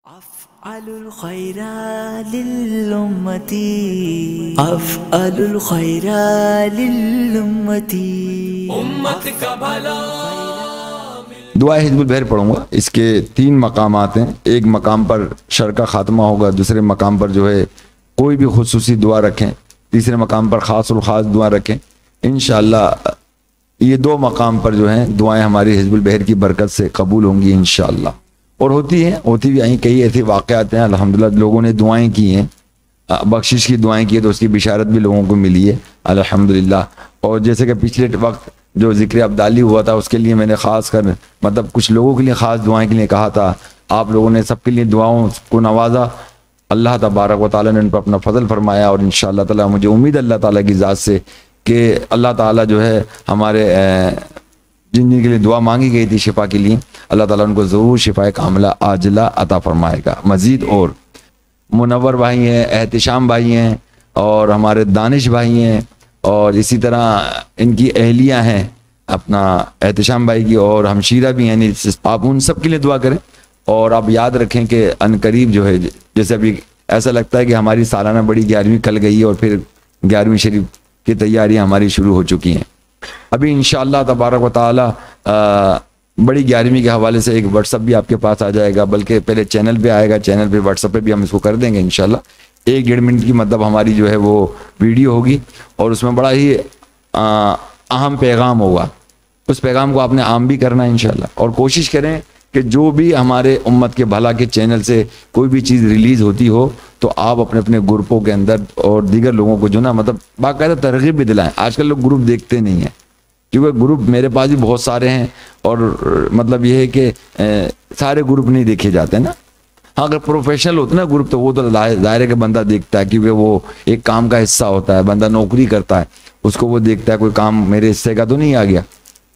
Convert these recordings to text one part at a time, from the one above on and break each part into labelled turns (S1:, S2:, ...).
S1: أفعل الخير للأمة أفعل الخير للأمة امت کا بھلا.
S2: دعا حزب البحر پڑھوں گا. اس کے 3 مقامات ہیں. ایک مقام پر شر کا خاتمہ ہوگا، دوسرے مقام پر جو ہے کوئی بھی خصوصی دعا رکھیں، تیسرے مقام پر خاص الخاص دعا رکھیں. انشاءاللہ یہ 2 مقام پر جو ہیں دعائیں ہماری حزب البحر کی برکت سے قبول ہوں گی انشاءاللہ. اور ہوتی بھی آئیں. کئی ایسے واقعات ہیں الحمدللہ لوگوں نے دعائیں کی ہیں، بخشش کی دعائیں کی ہیں تو اس کی بشارت بھی لوگوں کو ملی ہے الحمدللہ. اور جیسے کہ پچھلے وقت جو ذکر ابدالی ہوا تھا اس کے لیے میں نے خاص کر کچھ لوگوں کے لیے خاص دعائیں کے لیے کہا تھا. آپ لوگوں نے سب کے لیے دعاؤں کو نوازا. اللہ تبارک و تعالیٰ نے ان پر اپنا فضل فرمایا. اور انشاءاللہ تعالیٰ مجھے امید اللہ تعالیٰ کی ذات سے کہ اللہ تعالیٰ جو ہے ہمارے جن کے لیے دعا مانگی گئی تھی شفا کے لیے، اللہ تعالیٰ ان کو ضرور شفا کاملہ عاجلہ عطا فرمائے گا. مزید اور منور بھائی ہیں، احتشام بھائی ہیں، اور ہمارے دانش بھائی ہیں، اور اسی طرح ان کی اہلیہ ہیں اپنا احتشام بھائی کی، اور ہمشیرہ بھی ہیں. آپ ان سب کے لیے دعا کریں. اور آپ یاد رکھیں کہ ان قریب جو ہے جیسے ابھی ایسا لگتا ہے کہ ہماری سالانہ بڑی 11ویں کل گئی ہے اور پھر 11ویں شریف کی تیاریاں ہماری شروع ہو چکی ہیں. ابھی انشاءاللہ تبارک و تعالی بڑی 11ویں کے حوالے سے ایک واٹس ایپ بھی آپ کے پاس آ جائے گا، بلکہ پہلے چینل پہ آئے گا، چینل پہ واٹس ایپ پہ بھی ہم اس کو کر دیں گے انشاءاللہ. 1-1.5 منٹ کی ہماری جو ہے وہ ویڈیو ہوگی اور اس میں بڑا ہی اہم پیغام ہوگا. اس پیغام کو آپ نے عام بھی کرنا ہے انشاءاللہ. اور کوشش کریں کہ جو بھی ہمارے امت کے بھلا کے چینل سے کوئی بھی چیز ریلیز ہوتی ہو تو آپ اپنے اپنے گروپوں کے اندر اور دیگر لوگوں کو جو نا باقاعدہ ترغیب بھی دلائیں. آج کل لوگ گروپ دیکھتے نہیں ہیں، کیونکہ گروپ میرے پاس بھی بہت سارے ہیں اور یہ ہے کہ سارے گروپ نہیں دیکھے جاتے نا. ہاں اگر پروفیشنل ہوتا ہے نا گروپ تو وہ تو ظاہر ہے کہ بندہ دیکھتا ہے، کیونکہ وہ ایک کام کا حصہ ہوتا ہے. بندہ نوکری کرتا ہے، اس کو وہ دیکھتا ہے کوئی کام میرے حصے کا تو نہیں آ گیا،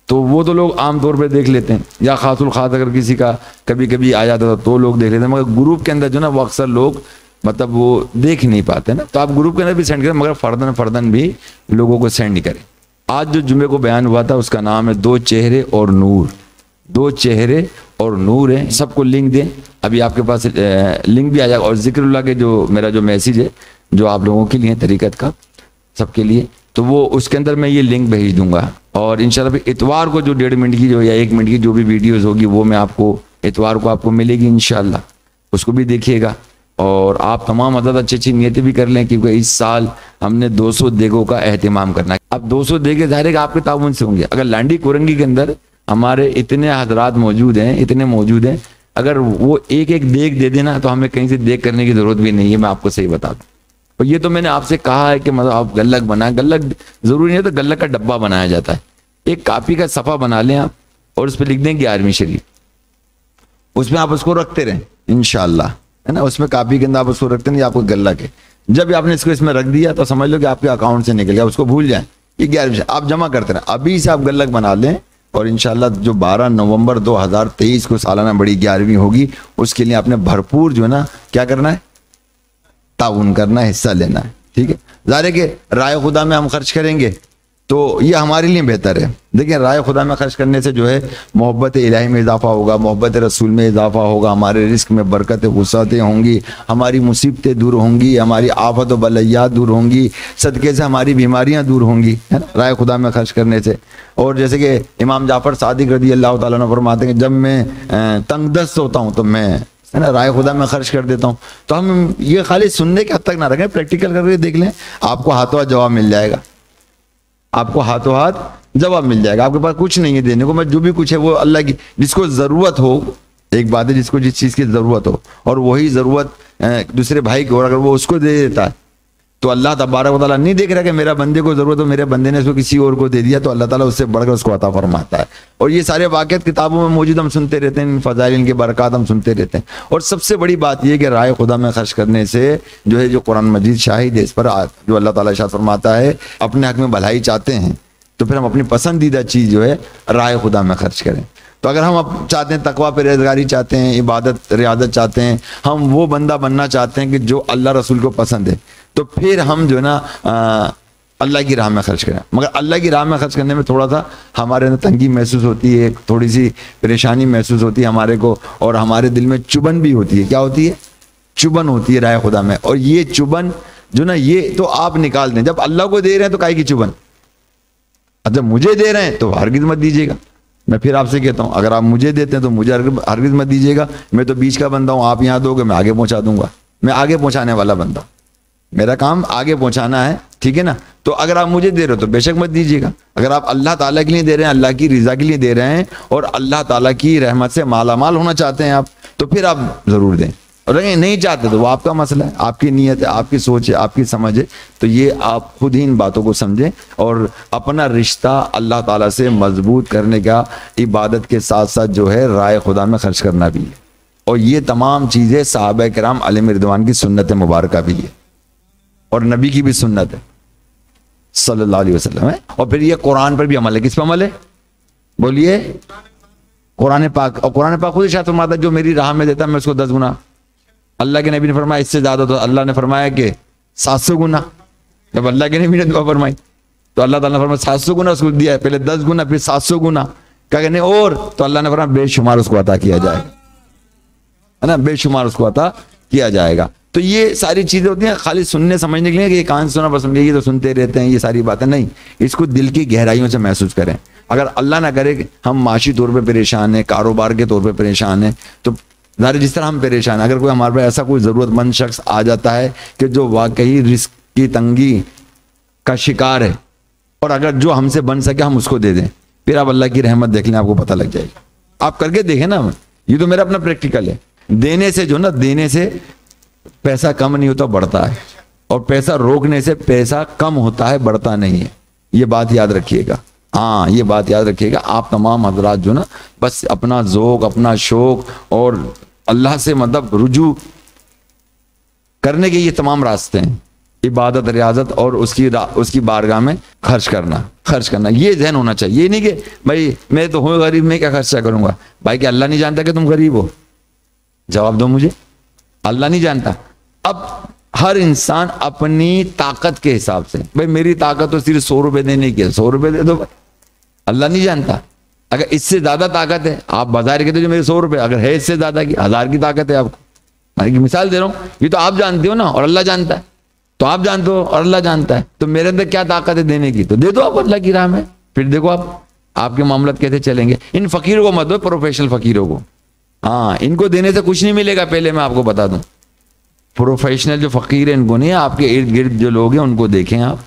S2: تو وہ تو لوگ عام طور پہ دیکھ لیتے ہیں. یا خاص الخاص اگر کسی کا کبھی آ جاتا تھا تو لوگ دیکھ لیتے ہیں، مگر گروپ کے اندر جو نا وہ اکثر لوگ وہ دیکھ نہیں پاتے نا. تو آپ گروپ کے اندر بھی سینڈ کریں، مگر فردن بھی لوگوں کو سینڈ نہیں کریں. آج جو جمعے کو بیان ہوا تھا اس کا نام ہے 2 چہرے اور نور. 2 چہرے اور نور ہیں. سب کو لنک دیں. ابھی آپ کے پاس لنک بھی آ جائے گا. اور ذکر اللہ کے جو میرا جو میسیج ہے جو آپ لوگوں کے لیے طریقت کا سب کے لیے، تو وہ اس کے اندر میں یہ لنک بھیج دوں گا. اور انشاءاللہ پھر اتوار کو جو 1.5 منٹ کی جو یا 1 منٹ کی جو بھی ویڈیوز ہوگی وہ میں آپ کو اتوار کو آپ کو ملے گی انشاءاللہ. اس کو بھی دیکھیے گا. اور آپ تمام اچھی نیتیں بھی کر لیں، کیونکہ اس سال ہم نے 200 دیگوں کا اہتمام کرنا ہے. اب 200 دیگے ظاہر ہے کہ آپ کے تعاون سے ہوں گے. اگر لانڈی کورنگی کے اندر ہمارے اتنے حضرات موجود ہیں، اگر وہ ایک دیگ دے دینا تو ہمیں کہیں سے دیگ کرنے کی ضرورت بھی نہیں ہے. میں آپ کو صحیح بتا دوں. اور یہ تو میں نے آپ سے کہا ہے کہ آپ گلک بنائیں. گلک ضروری نہیں ہے تو گلک کا ڈبہ بنایا جاتا ہے. ایک کاپی کا صفحہ بنا لیں آپ اور اس پہ لکھ دیں 11ویں شریف. اس میں آپ اس کو رکھتے رہیں انشاءاللہ، ہے نا. اس میں کاپی کے اندر آپ اس کو رکھتے ہیں، آپ کو گلک ہے. جب آپ نے اس کو اس میں رکھ دیا تو سمجھ لو کہ آپ کے اکاؤنٹ سے نکل گیا. اس کو بھول جائیں. یہ 11ویں آپ جمع کرتے رہیں. ابھی سے آپ گلک بنا لیں. اور انشاءاللہ جو 12 نومبر 2023 کو سالانہ بڑی 11ویں ہوگی اس کے لیے آپ نے بھرپور جو ہے نا کیا کرنا ہے، تعاون کرنا ہے، حصہ لینا ہے. ٹھیک ہے. ظاہر ہے کہ رائے خدا میں ہم خرچ کریں گے تو یہ ہمارے لیے بہتر ہے. دیکھیں رائے خدا میں خرچ کرنے سے جو ہے محبت الہی میں اضافہ ہوگا، محبت رسول میں اضافہ ہوگا، ہمارے رزق میں برکت وسعتیں ہوں گی، ہماری مصیبتیں دور ہوں گی، ہماری آفت و بلیات دور ہوں گی، صدقے سے ہماری بیماریاں دور ہوں گی، ہے نا، رائے خدا میں خرچ کرنے سے. اور جیسے کہ امام جعفر صادق رضی اللہ تعالیٰ عنہ فرماتے ہیں کہ جب میں تنگ دست ہوتا ہوں تو میں ہے نا رائے خدا میں خرچ کر دیتا ہوں. تو ہم یہ خالی سننے کے حد تک نہ رکھیں، پریکٹیکل کر کے دیکھ لیں. آپ کو ہاتھوں ہاتھ جواب مل جائے گا. آپ کو ہاتھوں ہاتھ جواب مل جائے گا. آپ کے پاس کچھ نہیں ہے دینے کو، جو بھی کچھ ہے وہ اللہ کی، جس کو ضرورت ہو. ایک بات ہے جس کو جس چیز کی ضرورت ہو اور وہی ضرورت دوسرے بھائی کو، اور اگر وہ اس کو دے دیتا ہے تو اللہ تبارک و تعالیٰ نہیں دیکھ رہا کہ میرا بندے کو ضرورت ہو، میرے بندے نے اس کو کسی اور کو دے دیا تو اللہ تعالیٰ اس سے بڑھ کر اس کو عطا فرماتا ہے. اور یہ سارے واقعات کتابوں میں موجود، ہم سنتے رہتے ہیں، فضائل ان کے برکات ہم سنتے رہتے ہیں. اور سب سے بڑی بات یہ کہ رائے خدا میں خرچ کرنے سے جو ہے جو قرآن مجید شاہد ہے اس پر، جو اللہ تعالیٰ ارشاد فرماتا ہے اپنے حق میں بھلائی چاہتے ہیں تو پھر ہم اپنی پسندیدہ چیز جو ہے رائے خدا میں خرچ کریں. تو اگر ہم چاہتے ہیں تقویٰ پرہیزگاری چاہتے ہیں، عبادت ریاضت چاہتے ہیں، ہم وہ بندہ بننا چاہتے ہیں کہ جو اللہ رسول کو پسند ہے، تو پھر ہم جو ہے نا اللہ کی راہ میں خرچ کریں. مگر اللہ کی راہ میں خرچ کرنے میں تھوڑا سا ہمارے اندر تنگی محسوس ہوتی ہے, تھوڑی سی پریشانی محسوس ہوتی ہے ہمارے کو, اور ہمارے دل میں چبھن بھی ہوتی ہے. کیا ہوتی ہے؟ چبھن ہوتی ہے رائے خدا میں. اور یہ چبھن جو نا, یہ تو آپ نکال دیں. جب اللہ کو دے رہے ہیں تو کائے کی چبھن, جب مجھے دے رہے ہیں تو ہرگز مت دیجیے گا. میں پھر آپ سے کہتا ہوں, اگر آپ مجھے دیتے ہیں تو مجھے ہرگز مت دیجیے گا. میں تو بیچ کا بندہ ہوں, آپ یہاں دو گے میں آگے پہنچا دوں گا. میں آگے پہنچانے والا بندہ ہوں, میرا کام آگے پہنچانا ہے, ٹھیک ہے نا. تو اگر آپ مجھے دے رہے ہو تو بے شک مت دیجیے گا. اگر آپ اللہ تعالیٰ کے لیے دے رہے ہیں, اللہ کی رضا کے لیے دے رہے ہیں, اور اللہ تعالیٰ کی رحمت سے مالا مال ہونا چاہتے ہیں آپ, تو پھر آپ ضرور دیں. اور اگر نہیں چاہتے تو وہ آپ کا مسئلہ ہے, آپ کی نیت ہے, آپ کی سوچ ہے, آپ کی سمجھ ہے. تو یہ آپ خود ہی ان باتوں کو سمجھیں, اور اپنا رشتہ اللہ تعالیٰ سے مضبوط کرنے کا عبادت کے ساتھ ساتھ جو ہے رائے خدا میں خرچ کرنا بھی ہے. اور یہ تمام چیزیں صحابہ کرام علیہم رضوان کی سنت مبارکہ بھی ہے, اور نبی کی بھی سنت ہے صلی اللہ علیہ وسلم ہے. اور پھر یہ قرآن پر بھی عمل ہے. کس پہ عمل ہے بولیے؟ قرآن پاک. اور قرآن پاک خود ارشاد فرماتا ہے جو میری راہ میں دیتا ہے میں اس کو 10 گنا. اللہ کے نبی نے فرمایا اس سے زیادہ, تو اللہ نے فرمایا کہ 700 گنا. جب اللہ کے نبی نے دعا فرمائی تو اللہ تعالیٰ نے فرمایا 700 گنا اس کو دیا ہے, پہلے 10 گنا پھر 700 گنا. کیا کہنے اور, تو اللہ نے فرمایا بے شمار اس کو عطا کیا جائے گا, ہے نا, بے شمار اس کو عطا کیا جائے گا. تو یہ ساری چیزیں ہوتی ہیں خالی سننے سمجھنے کے لیے کہ یہ کان سے سنا پسند ہے, یہ تو سنتے رہتے ہیں, یہ ساری باتیں نہیں. اس کو دل کی گہرائیوں سے محسوس کریں. اگر اللہ نہ کرے کہ ہم معاشی طور پہ پریشان ہیں, کاروبار کے طور پہ پریشان ہیں, تو ظاہر جس طرح ہم پریشان ہیں, اگر کوئی ہمارے پاس ایسا کوئی ضرورت مند شخص آ جاتا ہے کہ جو واقعی رزق کی تنگی کا شکار ہے, اور اگر جو ہم سے بن سکے ہم اس کو دے دیں, پھر آپ اللہ کی رحمت دیکھ لیں, آپ کو پتہ لگ جائے گا. آپ کر کے دیکھیں نا, یہ تو میرا اپنا پریکٹیکل ہے. دینے سے جو نا, دینے سے پیسہ کم نہیں ہوتا, بڑھتا ہے. اور پیسہ روکنے سے پیسہ کم ہوتا ہے, بڑھتا نہیں ہے. یہ بات یاد رکھیے گا. ہاں یہ بات یاد رکھیے گا. آپ تمام حضرات جو نا بس اپنا ذوق, اپنا شوق اور اللہ سے مطلب رجوع کرنے کے یہ تمام راستے ہیں, عبادت, ریاضت اور اس کی بارگاہ میں خرچ کرنا. یہ ذہن ہونا چاہیے. یہ نہیں کہ بھائی میں تو ہوں غریب, میں کیا خرچہ کروں گا. بھائی کہ اللہ نہیں جانتا کہ تم غریب ہو؟ جواب دو مجھے. اللہ نہیں جانتا. اب ہر انسان اپنی طاقت کے حساب سے, بھائی میری طاقت تو صرف 100 روپے دینے کی ہے, 100 روپے دے دو. اللہ نہیں جانتا. اگر اس سے زیادہ طاقت ہے, آپ بازار کہتے جو میرے 100 روپے, اگر ہے اس سے زیادہ کی 1000 کی طاقت ہے آپ کو, مثال دے رہا ہوں, یہ تو آپ جانتے ہو نا, اور اللہ جانتا ہے. تو آپ جانتے ہو اور اللہ جانتا ہے, تو میرے اندر کیا طاقت ہے دینے کی, تو دے دو آپ اللہ کی راہ میں. پھر دیکھو آپ کے معاملات کیسے چلیں گے. ان فقیروں کو مت دو, پروفیشنل فقیروں کو. ہاں ان کو دینے سے کچھ نہیں ملے گا, پہلے میں آپ کو بتا دوں. پروفیشنل جو فقیر ہیں ان کو نہیں, آپ کے ارد گرد جو لوگ ہیں ان کو دیکھیں, آپ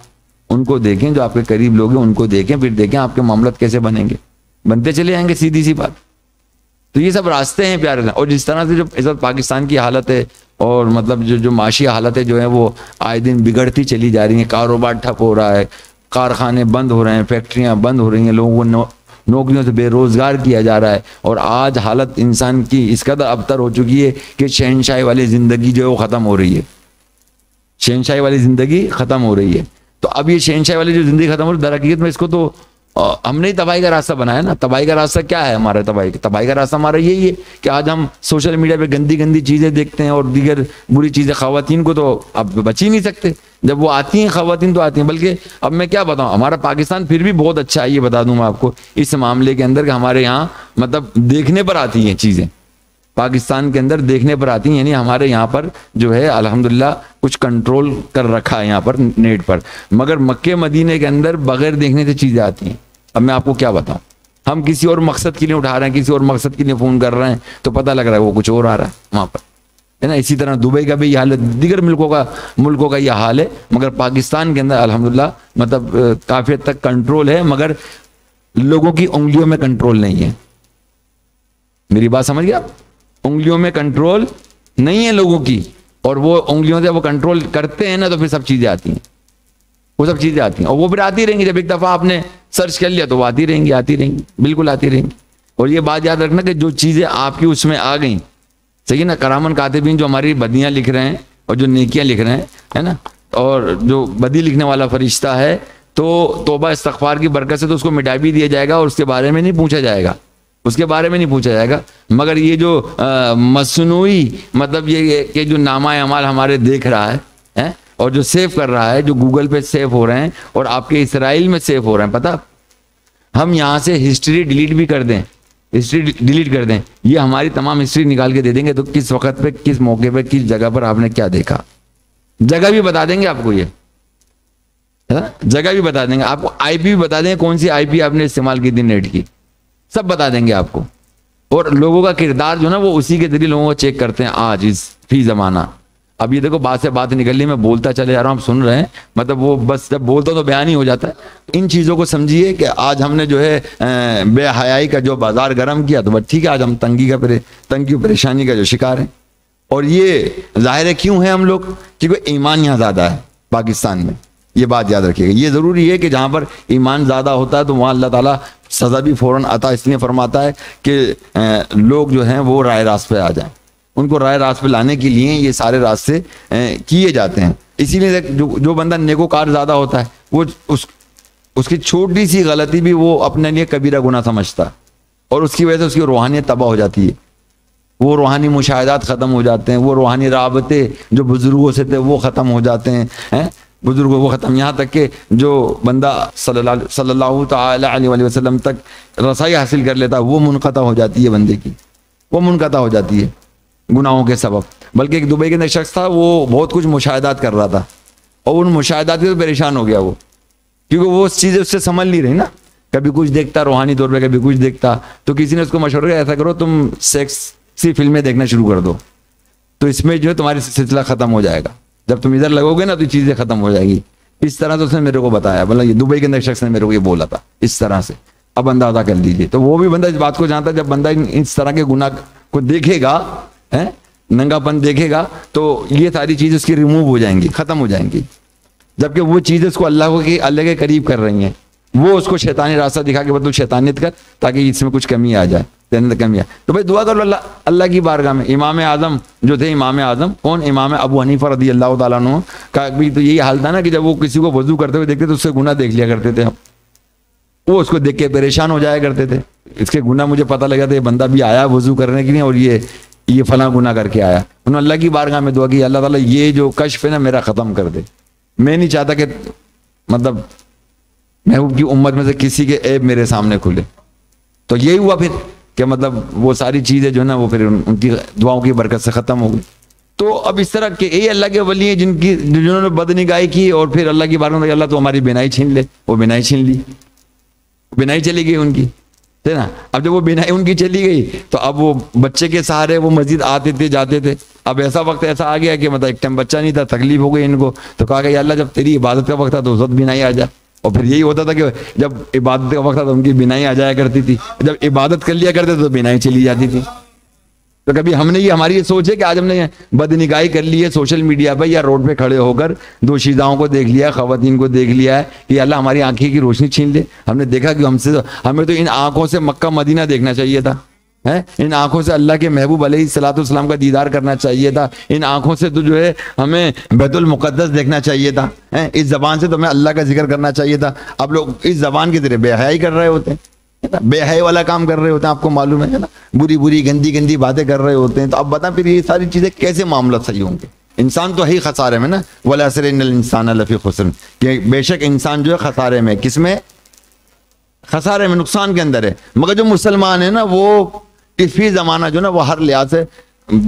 S2: ان کو دیکھیں, جو آپ کے قریب لوگ ہیں ان کو دیکھیں, پھر دیکھیں آپ کے معاملات کیسے بنیں گے, بنتے چلے جائیں گے, سیدھی سی بات. تو یہ سب راستے ہیں پیارے. اور جس طرح سے جو اس وقت پاکستان کی حالت ہے, اور مطلب جو معاشی حالتیں جو ہیں وہ آئے دن بگڑتی چلی جا رہی ہیں, کاروبار ٹھپ ہو رہا ہے, کارخانے بند ہو رہے ہیں, فیکٹریاں بند ہو رہی ہیں, لوگوں کو نوکریوں سے بے روزگار کیا جا رہا ہے. اور آج حالت انسان کی اس قدر ابتر ہو چکی ہے کہ شہنشاہی والی زندگی جو ہے وہ ختم ہو رہی ہے. شہنشاہی والی زندگی ختم ہو رہی ہے. تو اب یہ شہنشاہی والی جو زندگی ختم ہو رہی ہے, در حقیقت میں اس کو تو ہم نے تباہی کا راستہ بنایا نا. تباہی کا راستہ کیا ہے ہمارا؟ تباہی کا راستہ ہمارا یہی ہے کہ آج ہم سوشل میڈیا پہ گندی چیزیں دیکھتے ہیں, اور دیگر بری چیزیں. خواتین کو تو اب بچ ہی نہیں سکتے, جب وہ آتی ہیں خواتین تو آتی ہیں. بلکہ اب میں کیا بتاؤں, ہمارا پاکستان پھر بھی بہت اچھا ہے, یہ بتا دوں میں آپ کو اس معاملے کے اندر, کہ ہمارے یہاں مطلب دیکھنے پر آتی ہیں چیزیں, پاکستان کے اندر دیکھنے پر آتی ہیں. یعنی ہمارے یہاں پر جو ہے الحمدللہ کچھ کنٹرول کر رکھا ہے یہاں پر نیٹ پر. مگر مکے مدینے کے اندر بغیر دیکھنے سے چیزیں آتی ہیں. اب میں آپ کو کیا بتاؤں, ہم کسی اور مقصد کے لیے اٹھا رہے ہیں, کسی اور مقصد کے لیے فون کر رہے ہیں, تو پتہ لگ رہا ہے وہ کچھ اور آ رہا ہے وہاں پر, ہے نا. اسی طرح دبئی کا بھی یہ حال ہے, دیگر ملکوں کا یہ حال ہے. مگر پاکستان کے اندر الحمدللہ مطلب کافی حد تک کنٹرول ہے, مگر لوگوں کی انگلیوں میں کنٹرول نہیں ہے. میری بات سمجھ گیا؟ انگلیوں میں کنٹرول نہیں ہے لوگوں کی, اور وہ انگلیوں سے وہ کنٹرول کرتے ہیں نا, تو پھر سب چیزیں آتی ہیں, وہ سب چیزیں آتی ہیں, اور وہ پھر آتی رہیں گی. جب ایک دفعہ آپ نے سرچ کر لیا تو وہ آتی رہیں گی, بالکل آتی رہیں گی. اور یہ بات یاد رکھنا کہ جو چیزیں آپ کی اس میں آ گئیں, صحیح نا, کرامن کاتبین جو ہماری بدیاں لکھ رہے ہیں اور جو نیکیاں لکھ رہے ہیں, ہے نا, اور جو بدی لکھنے والا فرشتہ ہے, تو توبہ استغفار کی برکت سے تو اس کو مٹا بھی دیا جائے گا, اور اس کے بارے میں نہیں پوچھا جائے گا, مگر یہ جو مصنوعی مطلب یہ کہ جو نامہ اعمال ہمارے دیکھ رہا ہے, اور جو سیو کر رہا ہے, جو گوگل پہ سیو ہو رہے ہیں اور آپ کے اسرائیل میں سیو ہو رہے ہیں, پتہ ہم یہاں سے ہسٹری ڈیلیٹ بھی کر دیں, ہسٹری ڈیلیٹ کر دیں, یہ ہماری تمام ہسٹری نکال کے دے دیں گے, تو کس وقت پہ, کس موقع پہ, کس جگہ پر آپ نے کیا دیکھا, جگہ بھی بتا دیں گے آپ کو, یہ جگہ بھی بتا دیں گے آپ کو, آئی پی بھی بتا دیں گے, کون سی آئی پی آپ نے استعمال کی تھی نیٹ کی, سب بتا دیں گے آپ کو. اور لوگوں کا کردار جو نا وہ اسی کے ذریعے لوگوں کو چیک کرتے ہیں آج اس فی زمانہ. اب یہ دیکھو بات سے بات نکل لی, میں بولتا چلے جا رہا ہوں, آپ سن رہے ہیں, مطلب وہ بس جب بولتا تو بیان ہی ہو جاتا ہے. ان چیزوں کو سمجھیے کہ آج ہم نے جو ہے بے حیائی کا جو بازار گرم کیا, تو بس ٹھیک ہے, آج ہم تنگی پریشانی کا جو شکار ہیں. اور یہ ظاہر ہے کیوں ہے ہم لوگ, کیونکہ ایمان یہاں زیادہ ہے پاکستان میں. یہ بات یاد رکھیے گا, یہ ضروری ہے کہ جہاں پر ایمان زیادہ ہوتا ہے تو وہاں اللہ تعالیٰ سزا بھی فوراً عطا اس لیے فرماتا ہے کہ لوگ جو ہیں وہ رائے راست پہ آ جائیں. ان کو رائے راست پہ لانے کے لیے یہ سارے راستے کیے جاتے ہیں. اسی لیے جو بندہ نیکوکار زیادہ ہوتا ہے وہ اس کی چھوٹی سی غلطی بھی وہ اپنے لیے کبیرہ گناہ سمجھتا ہے, اور اس کی وجہ سے اس کی روحانیت تباہ ہو جاتی ہے. وہ روحانی مشاہدات ختم ہو جاتے ہیں, وہ روحانی رابطے جو بزرگوں سے تھے وہ ختم ہو جاتے ہیں, بزرگوں وہ ختم, یہاں تک کہ جو بندہ صلی اللہ تعالی علیہ وسلم تک رسائی حاصل کر لیتا ہے وہ منقطع ہو جاتی ہے بندے کی, وہ منقطع ہو جاتی ہے گناہوں کے سبب. بلکہ ایک دبئی کے اندر شخص تھا, وہ بہت کچھ مشاہدات کر رہا تھا, اور ان مشاہدات سے پریشان ہو گیا وہ, کیونکہ وہ چیزیں اس سے سمجھ نہیں رہی نا. کبھی کچھ دیکھتا روحانی طور پہ, کبھی کچھ دیکھتا, تو کسی نے اس کو مشورہ کیا ایسا کرو تم سیکسی فلمیں دیکھنا شروع کر دو, تو اس میں جو ہے تمہاری سلسلہ ختم ہو جائے گا. جب تم ادھر لگو گے نا تو چیزیں ختم ہو جائے گی. اس طرح سے اس نے میرے کو بتایا, مطلب یہ دبئی کے اندر شخص نے میرے کو یہ بولا تھا اس طرح سے. اب اندازہ کر لیجیے. تو وہ بھی بندہ اس بات کو جانتا ہے, جب بندہ اس طرح کے گناہ کو دیکھے گا, ننگا پن دیکھے گا, تو یہ ساری چیزیں اس کی ریموو ہو جائیں گی, ختم ہو جائیں گی. جبکہ وہ چیزیں اس کو اللہ کے قریب کر رہی ہیں, وہ اس کو شیطانی راستہ دکھا کے تو شیطانیت کر تاکہ اس میں کچھ کمی آ جائے, کمی آئے. تو بھائی دعا کرو اللہ کی بارگاہ میں. امام اعظم جو تھے, امام اعظم کون, امام ابو حنیفہ رضی اللہ تعالیٰ عنہ کا بھی تو یہی حال تھا نا, کہ جب وہ کسی کو وضو کرتے ہوئے دیکھتے تو اس سے گناہ دیکھ لیا کرتے تھے. وہ اس کو دیکھ کے پریشان ہو جایا کرتے تھے, اس کے گناہ مجھے پتہ لگا تھا, یہ بندہ بھی آیا وضو کرنے کے لیے اور یہ فلاں گناہ کر کے آیا. انہوں نے اللہ کی بارگاہ میں دعا کی, اللہ تعالیٰ یہ جو کشف ہے نا میرا ختم کر دے. میں نہیں چاہتا کہ مطلب محبوب کی امت میں سے کسی کے عیب میرے سامنے کھلے. تو یہی ہوا پھر کہ مطلب وہ ساری چیزیں جو ہے نا وہ پھر ان کی دعاؤں کی برکت سے ختم ہو گئی. تو اب اس طرح کے یہی اللہ کے ولی ہیں جنہوں نے بدنگاہی کی, اور پھر اللہ کی بارگاہ میں اللہ تو ہماری بینائی چھین لے. وہ بینائی چھین لی, بینائی چلی گئی ان کی, ہے نا. اب جب وہ بینائی ان کی چلی گئی تو اب وہ بچے کے سہارے وہ مسجد آتے تھے جاتے تھے. اب ایسا وقت ایسا آ گیا کہ مطلب ایک ٹائم بچہ نہیں تھا, تکلیف ہو گئی ان کو, تو کہا کہ یا اللہ جب تیری عبادت کا وقت تھا تو زد بینائی آ جا. اور پھر یہی ہوتا تھا کہ جب عبادت کا وقت تھا تو ان کی بینائی آ جایا کرتی تھی, جب عبادت کر لیا کرتے تو بینائی چلی جاتی تھی. تو کبھی ہم نے ہماری یہ سوچ ہے کہ آج ہم نے بدنگاہی کر لی ہے سوشل میڈیا پہ یا روڈ پہ کھڑے ہو کر دو شیزاؤں کو دیکھ لیا, خواتین کو دیکھ لیا ہے کہ اللہ ہماری آنکھیں کی روشنی چھین لے. ہم نے دیکھا کہ ہمیں تو ان آنکھوں سے مکہ مدینہ دیکھنا چاہیے تھا, ان آنکھوں سے اللہ کے محبوب علیہ الصلوۃ والسلام کا دیدار کرنا چاہیے تھا, ان آنکھوں سے تو جو ہے ہمیں بیت المقدس دیکھنا چاہیے تھا, اس زبان سے تو ہمیں اللہ کا ذکر کرنا چاہیے تھا. اب لوگ اس زبان کے ذریعے بے حیائی کر رہے ہوتے ہیں, بے حیائی والا کام کر رہے ہوتے ہیں, آپ کو معلوم ہے نا, بری گندی باتیں کر رہے ہوتے ہیں. تو اب بتائیں پھر یہ ساری چیزیں کیسے معاملہ صحیح ہوں گے. انسان تو ہے خسارے میں نا, والعصر ان الانسان لفی خسر, کہ بے شک انسان جو ہے خسارے میں, کس میں, خسارے میں, نقصان کے اندر ہے. مگر جو مسلمان ہے نا وہ فی زمانہ جو نا وہ ہر لحاظ سے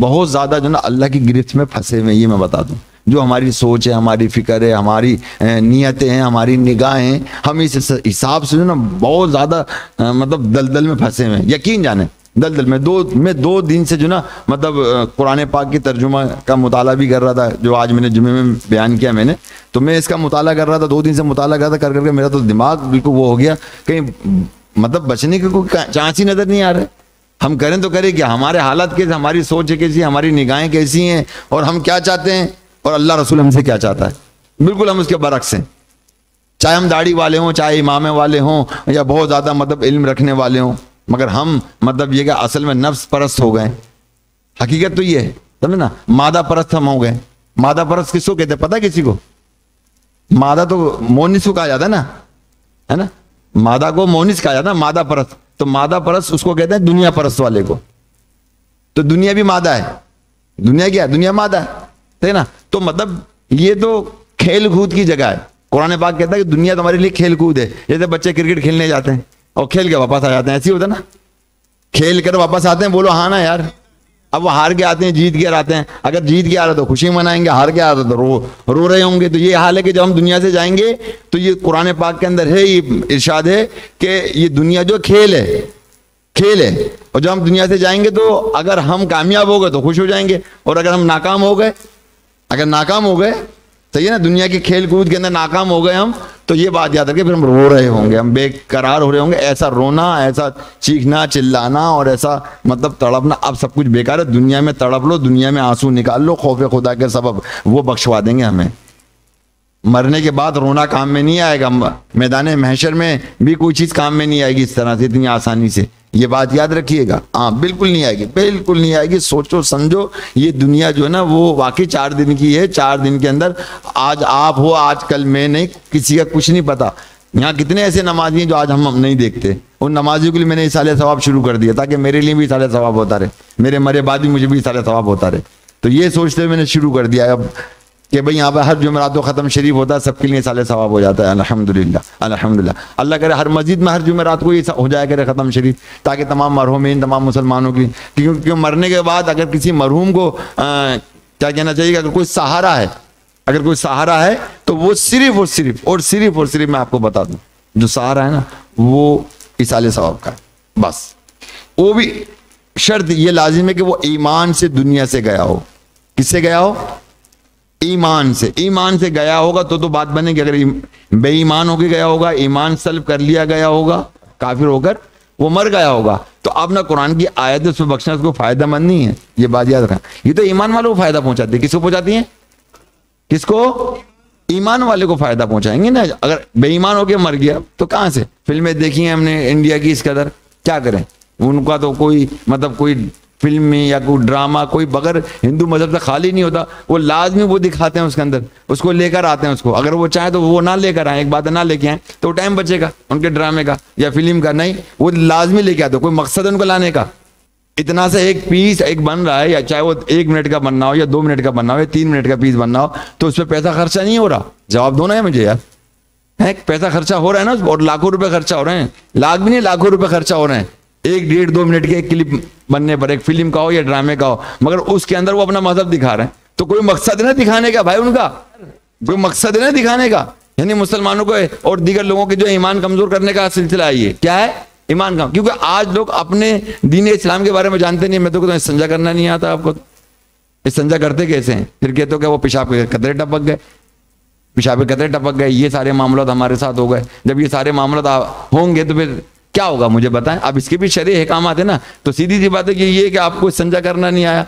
S2: بہت زیادہ جو نا اللہ کی گرفت میں پھنسے ہوئے. یہ میں بتا دوں, جو ہماری سوچ ہے, ہماری فکر ہے, ہماری نیتیں ہیں, ہماری نگاہیں, ہم اس حساب سے جو نا بہت زیادہ مطلب دلدل میں پھنسے ہوئے ہیں. یقین جانیں دلدل میں 2 دن سے جو نا مطلب قرآن پاک کی ترجمہ کا مطالعہ بھی کر رہا تھا, جو آج میں نے جمعے میں بیان کیا میں نے, تو میں اس کا مطالعہ کر رہا تھا, 2 دن سے مطالعہ کر رہا تھا, کر کے میرا تو دماغ بالکل وہ ہو گیا, کہیں مطلب بچنے کی کوئی چانس ہی نظر نہیں آ رہا ہے. ہم کریں تو کریں کیا, ہمارے حالات کیسے, ہماری سوچ کیسی, ہماری نگاہیں کیسی ہیں, اور ہم کیا چاہتے ہیں, اور اللہ رسول ہم سے کیا چاہتا ہے. بالکل ہم اس کے برعکس ہیں. چاہے ہم داڑھی والے ہوں, چاہے امامے والے ہوں, یا بہت زیادہ مطلب علم رکھنے والے ہوں, مگر ہم مطلب یہ کہ اصل میں نفس پرست ہو گئے. حقیقت تو یہ ہے, سمجھے نا, مادہ پرست ہم ہو گئے. مادہ پرست کس کو کہتے ہیں پتہ کسی کو؟ مادہ تو مونس کو کہا جاتا ہے نا, مادہ کو مونس کہا جاتا ہے, مادہ پرست. تو مادہ پرست اس کو کہتے ہیں دنیا پرست والے کو. تو دنیا بھی مادہ ہے, دنیا کیا ہے, دنیا مادہ ہے نا. تو مطلب یہ تو کھیل کود کی جگہ ہے. قرآن پاک کہتا ہے کہ دنیا تمہارے لیے کھیل کود ہے. جیسے بچے کرکٹ کھیلنے جاتے ہیں اور کھیل کے واپس آ جاتے ہیں, ایسے ہی ہوتا ہے نا, کھیل کر واپس آتے ہیں, بولو ہاں نا یار. اب وہ ہار کے آتے ہیں, جیت کے آتے ہیں. اگر جیت کے آ رہے تو خوشی منائیں گے, ہار کے آ رہے تو رو رہے ہوں گے. تو یہ حال ہے کہ جب ہم دنیا سے جائیں گے تو یہ قرآن پاک کے اندر ہے, یہ ارشاد ہے کہ یہ دنیا جو کھیل ہے, کھیل ہے. اور جب ہم دنیا سے جائیں گے تو اگر ہم کامیاب ہو گئے تو خوش ہو جائیں گے, اور اگر ہم ناکام ہو گئے, اگر ناکام ہو گئے تو یہ نا دنیا کے کھیل کود کے اندر ناکام ہو گئے ہم, تو یہ بات یاد رکھیں پھر ہم رو رہے ہوں گے, ہم بے قرار ہو رہے ہوں گے. ایسا رونا, ایسا چیخنا چلانا اور ایسا مطلب تڑپنا, اب سب کچھ بیکار ہے. دنیا میں تڑپ لو, دنیا میں آنسو نکال لو خوف خدا کے سبب, وہ بخشوا دیں گے ہمیں. مرنے کے بعد رونا کام میں نہیں آئے گا. میدان محشر میں بھی کوئی چیز کام میں نہیں آئے گی اس طرح سے, اتنی آسانی سے. یہ بات یاد رکھیے گا. ہاں بالکل نہیں آئے گی, بالکل نہیں آئے گی. سوچو سمجھو, یہ دنیا جو ہے نا وہ واقعی 4 دن کی ہے. 4 دن کے اندر آج آپ ہو, آج کل میں نہیں, کسی کا کچھ نہیں پتا. یہاں کتنے ایسے نمازی ہیں جو آج ہم نہیں دیکھتے. ان نمازیوں کے لیے میں نے اصالہ ثواب شروع کر دیا تاکہ میرے لیے بھی اصالہ ثواب ہوتا رہے, میرے مرے بعد بھی مجھے بھی اصالہ ثواب ہوتا رہے. تو یہ سوچتے ہوئے میں نے شروع کر دیا اب کہ بھئی یہاں پہ ہر جمعرات کو ختم شریف ہوتا ہے, سب کے لیے اصالہ ثواب ہو جاتا ہے. الحمدللہ الحمدللہ. اللہ کرے ہر مسجد میں ہر جمعرات کو یہ ہو جائے کرے ختم شریف, تاکہ تمام مرحومین, تمام مسلمانوں کی, کیونکہ مرنے کے بعد اگر کسی مرحوم کو کیا کہنا چاہیے کہ اگر کوئی سہارا ہے, اگر کوئی سہارا ہے تو وہ صرف اور صرف میں آپ کو بتا دوں, جو سہارا ہے نا وہ اصالہ ثواب کا ہے بس. وہ بھی شرط یہ لازم ہے کہ وہ ایمان سے دنیا سے گیا ہو. کس سے گیا ہو؟ ایمان سے. ایمان سے گیا ہوگا تو بات بنے گی. اگر بے ایمان ہو کے گیا ہوگا, ایمان سلب کر لیا گیا ہوگا, کافر ہو کر وہ مر گیا ہوگا, تو اب نہ قرآن کی آیت اس میں بخشنا اس کو فائدہ مند نہیں ہے. یہ بات یاد رکھنا. یہ تو ایمان والوں کو فائدہ پہنچاتی ہے. کس کو پہنچاتی ہیں؟ کس کو؟ ایمان والے کو فائدہ پہنچائیں گے نا. اگر بے ایمان ہو کے مر گیا تو کہاں سے؟ فلمیں دیکھی ہیں ہم نے انڈیا کی اس قدر, کیا کریں ان کا تو کوئی مطلب کوئی فلم میں یا کوئی ڈرامہ کوئی بغیر ہندو مذہب سے خالی نہیں ہوتا. وہ لازمی وہ دکھاتے ہیں اس کے اندر, اس کو لے کر آتے ہیں اس کو. اگر وہ چاہیں تو وہ نہ لے کر آئیں, ایک بات ہے نہ لے کے آئیں تو ٹائم بچے گا ان کے ڈرامے کا یا فلم کا. نہیں, وہ لازمی لے کے آتے, کوئی مقصد ہے ان کو لانے کا. اتنا سے ایک پیس ایک بن رہا ہے, یا چاہے وہ 1 منٹ کا بننا ہو یا 2 منٹ کا بننا ہو یا 3 منٹ کا پیس بننا ہو, تو اس پہ پیسہ خرچہ نہیں ہو رہا. جواب دو نا ہے مجھے یار, ہے پیسہ خرچہ ہو رہا ہے نا, اور لاکھوں روپے خرچہ ہو رہے ہیں. لاکھ بھی نہیں, لاکھوں روپے خرچہ ہو رہے ہیں 1-1.5-2 منٹ کے ایک کلپ بننے پر, ایک فلم کا ہو یا ڈرامے کا ہو, مگر اس کے اندر وہ اپنا مذہب دکھا رہے ہیں. تو کوئی مقصد ہے نا دکھانے کا بھائی, ان کا کوئی مقصد ہے نا دکھانے کا. یعنی مسلمانوں کو اور دیگر لوگوں کے جو ایمان کمزور کرنے کا سلسلہ ہے, یہ کیا ہے ایمان کا. کیونکہ آج لوگ اپنے دین اسلام کے بارے میں جانتے نہیں. میں تو استنجا کرنا نہیں آتا آپ کو, استنجا کرتے کیسے ہیں؟ پھر کہتے ہو کہ وہ پیشاب کے قطرے ٹپک گئے, پیشاب کے قطرے ٹپک گئے. یہ سارے معاملات ہمارے ساتھ ہو گئے. جب یہ سارے معاملات ہوں گے تو پھر کیا ہوگا مجھے بتائیں. اب اس کے بھی شرعی احکامات ہیں نا. تو سیدھی سی بات ہے کہ یہ کہ آپ کو استنجا کرنا نہیں آیا.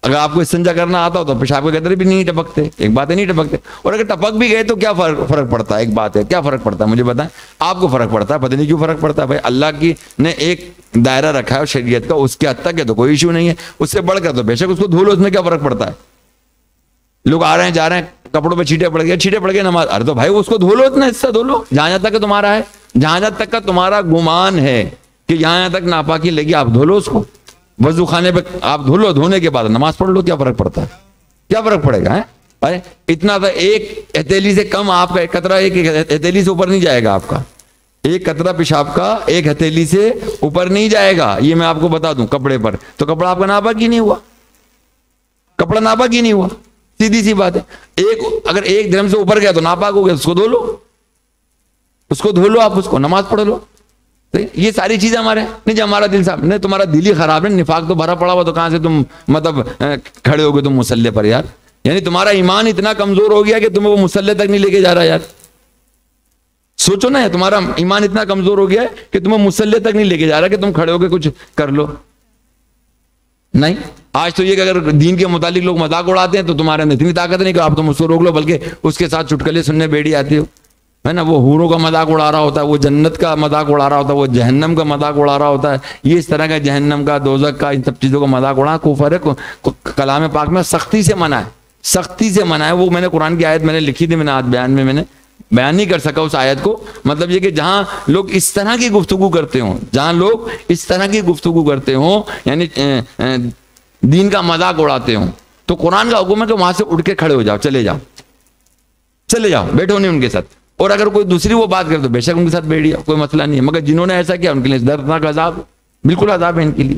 S2: اگر آپ کو استنجا کرنا آتا ہو تو پیشاب کے قطرے بھی نہیں ٹپکتے. ایک بات ہے نہیں ٹپکتے. اور اگر ٹپک بھی گئے تو کیا فرق پڑتا ہے؟ ایک بات ہے, کیا فرق پڑتا ہے مجھے بتائیں. آپ کو فرق پڑتا ہے, پتہ نہیں کیوں فرق پڑتا ہے بھائی. اللہ کی نے ایک دائرہ رکھا ہے شریعت کا, اس کے حد تک ہے تو کوئی ایشو نہیں ہے. اس سے بڑھ کر تو بے شک اس کو دھو لو, اس میں کیا فرق پڑتا ہے. لوگ آ رہے ہیں جا رہے ہیں, کپڑوں پہ چھینٹے پڑ گئے نماز, ارے تو بھائی اس کو دھو لو, اتنا حصہ دھو لو جہاں تک کہ تمہارا ہے, جہاں تک کا تمہارا گمان ہے کہ یہاں تک ناپاکی لگی, آپ دھو لو اس کو. وضو خانے پہ آپ دھو لو, دھونے کے بعد نماز پڑھ لو. کیا فرق پڑتا ہے؟ کیا فرق پڑے گا؟ ارے اتنا تھا, ایک ہتھیلی سے کم آپ کا ایک قطرہ, ایک ہتھیلی سے اوپر نہیں جائے گا آپ کا. ایک قطرہ پیشاب کا ایک ہتھیلی سے اوپر نہیں جائے گا, یہ میں آپ کو بتا دوں. کپڑے پر تو کپڑا آپ کا ناپاک ہی نہیں ہوا, کپڑا ناپاک ہی نہیں ہوا. سیدھی سی بات ہے. اگر 1 درہم سے اوپر گیا تو ناپاک ہو گیا, اس کو دھو لو, اس کو دھو لو, آپ اس کو نماز پڑھ لو. یہ ساری چیزیں ہمارے نہیں. جو ہمارا دل صاحب نہیں, تمہارا دل ہی خراب ہے, نفاق تو بھرا پڑا ہوا, تو کہاں سے تم مطلب کھڑے ہو گئے تم مصلی پر یار. یعنی تمہارا ایمان اتنا کمزور ہو گیا کہ تمہیں وہ مصلی تک نہیں لے کے جا رہا یار. سوچو نا, تمہارا ایمان اتنا کمزور ہو گیا ہے کہ تمہیں مصلی تک نہیں لے کے جا رہا کہ تم کھڑے ہو کے کچھ کر لو. نہیں, آج تو یہ کہ اگر دین کے متعلق لوگ مذاق اڑاتے ہیں تو تمہارے اندر اتنی طاقت نہیں کہ آپ تم اس کو روک لو, بلکہ اس کے ساتھ چٹکلے سننے بیڑی آتی ہو, ہے نا. وہ حوروں کا مذاق اڑا رہا ہوتا ہے, وہ جنت کا مذاق اڑا رہا ہوتا ہے, وہ جہنم کا مذاق اڑا رہا ہوتا ہے. یہ اس طرح کا جہنم کا, دوزخ کا, ان سب چیزوں کا مذاق اڑا کفر ہے. کلام پاک میں سختی سے منع ہے, سختی سے منع ہے. وہ میں نے قرآن کی آیت میں نے لکھی تھی, میں نے آج بیان میں نے بیان نہیں کر سکا اس آیت کو. مطلب یہ کہ جہاں لوگ اس طرح کی گفتگو کرتے ہوں, جہاں لوگ اس طرح کی گفتگو کرتے ہوں, یعنی دین کا مذاق اڑاتے ہوں, تو قرآن کا حکم ہے کہ وہاں سے اٹھ کے کھڑے ہو جاؤ, چلے جاؤ. چلے جاؤ، بیٹھو نہیں ان کے ساتھ. اور اگر کوئی دوسری وہ بات کرے تو بے شک ان کے ساتھ بیٹھ جاؤ، کوئی مسئلہ نہیں ہے. مگر جنہوں نے ایسا کیا ان کے لیے دردناک عذاب، بالکل عذاب ہے ان کے لیے.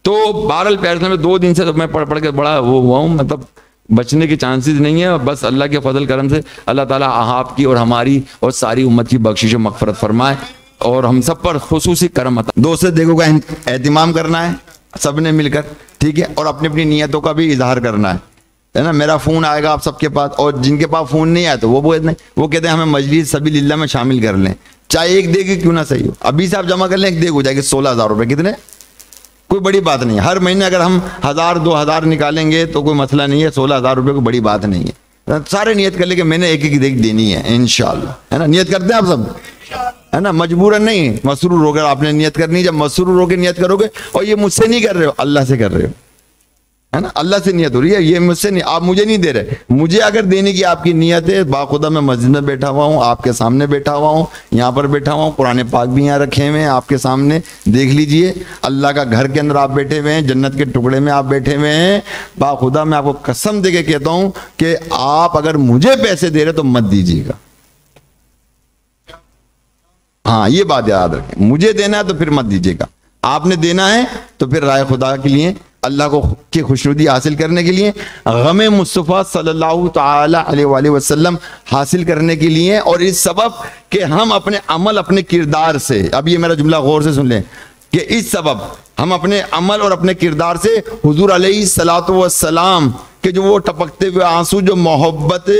S2: تو بہرحال پیارے میں 2 دن سے تو میں پڑھ کے بڑا وہ ہوا ہوں، مطلب بچنے کی چانسز نہیں ہے. بس اللہ کے فضل کرم سے اللہ تعالیٰ آپ کی اور ہماری اور ساری امت کی بخشش و مغفرت فرمائے اور ہم سب پر خصوصی کرم عطا. دوسرے دیکھو کا اہتمام کرنا ہے سب نے مل کر، ٹھیک ہے، اور اپنی اپنی نیتوں کا بھی اظہار کرنا ہے نا. میرا فون آئے گا آپ سب کے پاس، اور جن کے پاس فون نہیں آیا تو وہ کہتے ہیں ہمیں مجلس سبیل اللہ میں شامل کر لیں، چاہے 1 دے گی کیوں نہ صحیح ہو. ابھی سے آپ جمع کر لیں 1 دے ہو جائے گی 16,000 روپے. کتنے؟ کوئی بڑی بات نہیں ہے. ہر مہینے اگر ہم 1,000 2,000 نکالیں گے تو کوئی مسئلہ نہیں ہے. 16,000 روپے کوئی بڑی بات نہیں ہے. سارے نیت کر لیں کہ میں نے 1 دینی ہے انشاءاللہ، ہے نا. نیت کرتے ہیں آپ سب، ہے نا، مجبوراً نہیں، مسرور ہو کر آپ نے نیت کرنی. جب مسرور ہو کے نیت کرو گے، اور یہ مجھ سے نہیں کر رہے ہو، اللہ سے کر رہے ہو، ہے نا. اللہ سے نیت ہو رہی ہے، یہ مجھ سے نہیں، آپ مجھے نہیں دے رہے. مجھے اگر دینے کی آپ کی نیت ہے، باخدا میں مسجد میں بیٹھا ہوا ہوں، آپ کے سامنے بیٹھا ہوا ہوں، یہاں پر بیٹھا ہوا ہوں، قرآن پاک بھی یہاں رکھے ہوئے ہیں آپ کے سامنے، دیکھ لیجئے. اللہ کا گھر کے اندر آپ بیٹھے ہوئے ہیں، جنت کے ٹکڑے میں آپ بیٹھے ہوئے ہیں. باخدا میں آپ کو قسم دے کے کہتا ہوں کہ آپ اگر مجھے پیسے دے رہے تو مت دیجیے گا. ہاں یہ بات یاد رکھیں، مجھے دینا ہے تو پھر مت دیجیے گا. آپ نے دینا ہے تو پھر رائے خدا کے لیے، اللہ کو کی خوشنودی حاصل کرنے کے لیے، غم مصطفیٰ صلی اللہ تعالی علیہ وآلہ وسلم حاصل کرنے کے لیے، اور اس سبب کہ ہم اپنے عمل اپنے کردار سے، اب یہ میرا جملہ غور سے سن لیں، کہ اس سبب ہم اپنے عمل اور اپنے کردار سے حضور علیہ الصلوۃ والسلام کہ جو وہ ٹپکتے ہوئے آنسو جو محبت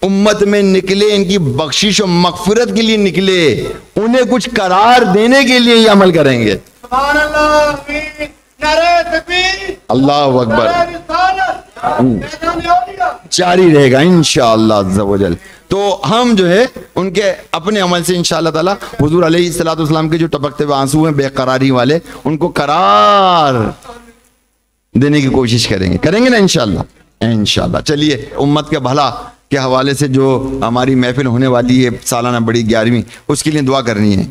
S2: امت میں نکلے، ان کی بخشش و مغفرت کے لیے نکلے، انہیں کچھ قرار دینے کے لیے یہ عمل کریں گے.
S3: سبحان اللہ، آمین، نعرہ تکبیر،
S2: اللہ اکبر.
S3: نعرہ رسالت، میدان اولیاء.
S2: جاری رہے گا انشاءاللہ عز و جل. تو ہم جو ہے ان کے اپنے عمل سے انشاءاللہ تعالی حضور علیہ الصلوۃ والسلام کے جو ٹپکتے ہوئے آنسو ہیں بے قراری والے، ان کو قرار دینے کی کوشش کریں گے نا انشاءاللہ. انشاءاللہ. چلیے امت کے بھلا کے حوالے سے جو ہماری محفل ہونے والی ہے سالانہ بڑی 11ویں، اس کے لیے دعا کرنی ہے.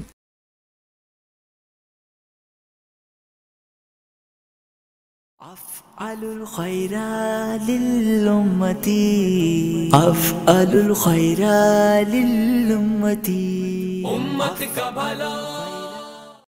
S1: أفعل الخير للأمة، أفعل الخير للأمة.
S4: امت کا بھلا